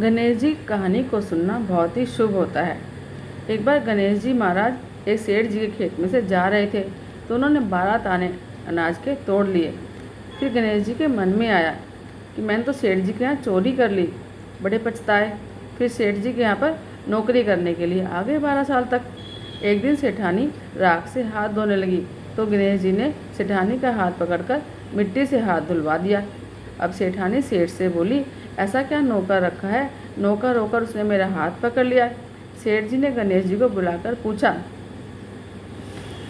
गणेश जी कहानी को सुनना बहुत ही शुभ होता है। एक बार गणेश जी महाराज एक सेठ जी के खेत में से जा रहे थे तो उन्होंने 12 ताने अनाज के तोड़ लिए। फिर गणेश जी के मन में आया कि मैंने तो सेठ जी के यहाँ चोरी कर ली। बड़े पछताए। फिर सेठ जी के यहाँ पर नौकरी करने के लिए आ गए 12 साल तक। एक दिन सेठानी राख से हाथ धोने लगी तो गणेश जी ने सेठानी का हाथ पकड़कर मिट्टी से हाथ धुलवा दिया। अब सेठानी सेठ से बोली, ऐसा क्या नौकर रखा है? नौकर होकर उसने मेरा हाथ पकड़ लिया। सेठ जी ने गणेश जी को बुलाकर पूछा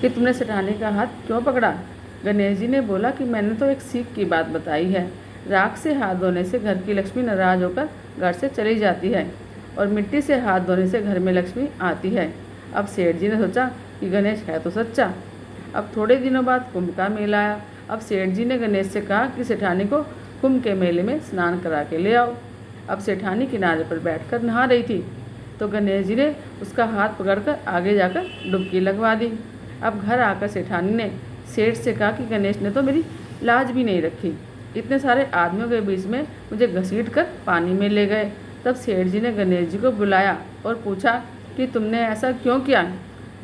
कि तुमने सेठानी का हाथ क्यों पकड़ा? गणेश जी ने बोला कि मैंने तो एक सीख की बात बताई है। राख से हाथ धोने से घर की लक्ष्मी नाराज होकर घर से चली जाती है और मिट्टी से हाथ धोने से घर में लक्ष्मी आती है। अब सेठ जी ने सोचा कि गणेश है तो सच्चा। अब थोड़े दिनों बाद कुंभ का मेला आया। अब सेठ जी ने गणेश से कहा कि सेठानी को कुंभ के मेले में स्नान करा के ले आओ। अब सेठानी किनारे पर बैठकर नहा रही थी तो गणेश जी ने उसका हाथ पकड़कर आगे जाकर डुबकी लगवा दी। अब घर आकर सेठानी ने सेठ से कहा कि गणेश ने तो मेरी लाज भी नहीं रखी, इतने सारे आदमियों के बीच में मुझे घसीट कर पानी में ले गए। तब सेठ जी ने गणेश जी को बुलाया और पूछा कि तुमने ऐसा क्यों किया?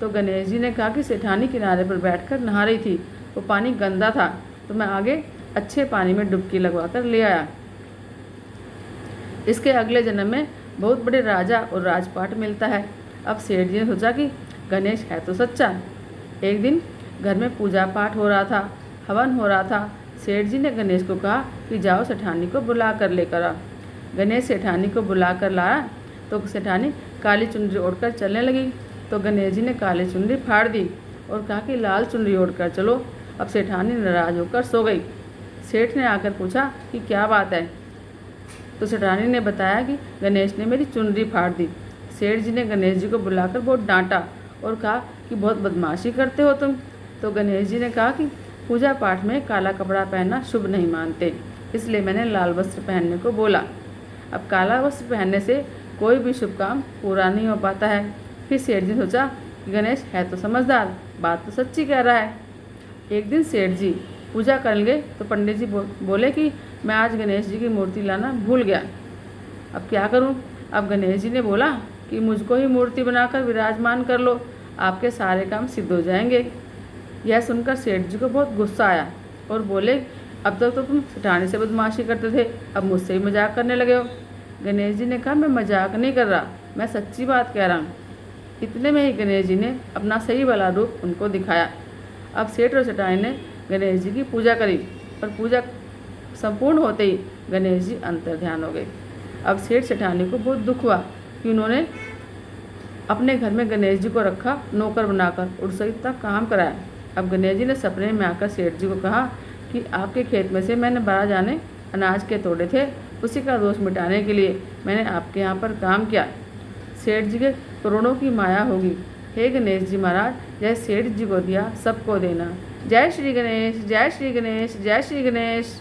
तो गणेश जी ने कहा कि सेठानी किनारे पर बैठकर नहा रही थी, वो पानी गंदा था तो मैं आगे अच्छे पानी में डुबकी लगवा कर ले आया। इसके अगले जन्म में बहुत बड़े राजा और राजपाट मिलता है। अब सेठ जी ने सोचा कि गणेश है तो सच्चा। एक दिन घर में पूजा पाठ हो रहा था, हवन हो रहा था। सेठ जी ने गणेश को कहा कि जाओ सेठानी को बुला कर लेकर आ। गणेश सेठानी को बुला कर लाया तो सेठानी काली चुनरी ओढ़कर चलने लगी तो गणेश जी ने काली चुनरी फाड़ दी और कहा कि लाल चुनरी ओढ़कर चलो। अब सेठानी नाराज होकर सो गई। सेठ ने आकर पूछा कि क्या बात है? तो सेठानी ने बताया कि गणेश ने मेरी चुनरी फाड़ दी। सेठ जी ने गणेश जी को बुलाकर बहुत डांटा और कहा कि बहुत बदमाशी करते हो तुम। तो गणेश जी ने कहा कि पूजा पाठ में काला कपड़ा पहनना शुभ नहीं मानते, इसलिए मैंने लाल वस्त्र पहनने को बोला। अब काला वस्त्र पहनने से कोई भी शुभ काम पूरा नहीं हो पाता है। फिर सेठ जी ने सोचा कि गणेश है तो समझदार, बात तो सच्ची कह रहा है। एक दिन सेठ जी पूजा करने गए तो पंडित जी बोले कि मैं आज गणेश जी की मूर्ति लाना भूल गया, अब क्या करूं? अब गणेश जी ने बोला कि मुझको ही मूर्ति बनाकर विराजमान कर लो, आपके सारे काम सिद्ध हो जाएंगे। यह सुनकर सेठ जी को बहुत गुस्सा आया और बोले, अब तक तो तुम सेठानी से बदमाशी करते थे, अब मुझसे ही मजाक करने लगे हो। गणेश जी ने कहा, मैं मजाक नहीं कर रहा, मैं सच्ची बात कह रहा हूँ। इतने में ही गणेश जी ने अपना सही वाला रूप उनको दिखाया। अब सेठ और सेठानी ने गणेश जी की पूजा करी और पूजा संपूर्ण होते ही गणेश जी अंतर्ध्यान हो गए। अब सेठ सेठानी को बहुत दुख हुआ कि उन्होंने अपने घर में गणेश जी को रखा नौकर बनाकर और उससे इतना काम कराया। अब गणेश जी ने सपने में आकर सेठ जी को कहा कि आपके खेत में से मैंने 12 जाने अनाज के तोड़े थे, उसी का दोष मिटाने के लिए मैंने आपके यहाँ पर काम किया। सेठ जी के करोड़ों की माया होगी। हे गणेश जी महाराज, जय सेठ जी को दिया सबको देना। जय श्री गणेश, जय श्री गणेश, जय श्री गणेश।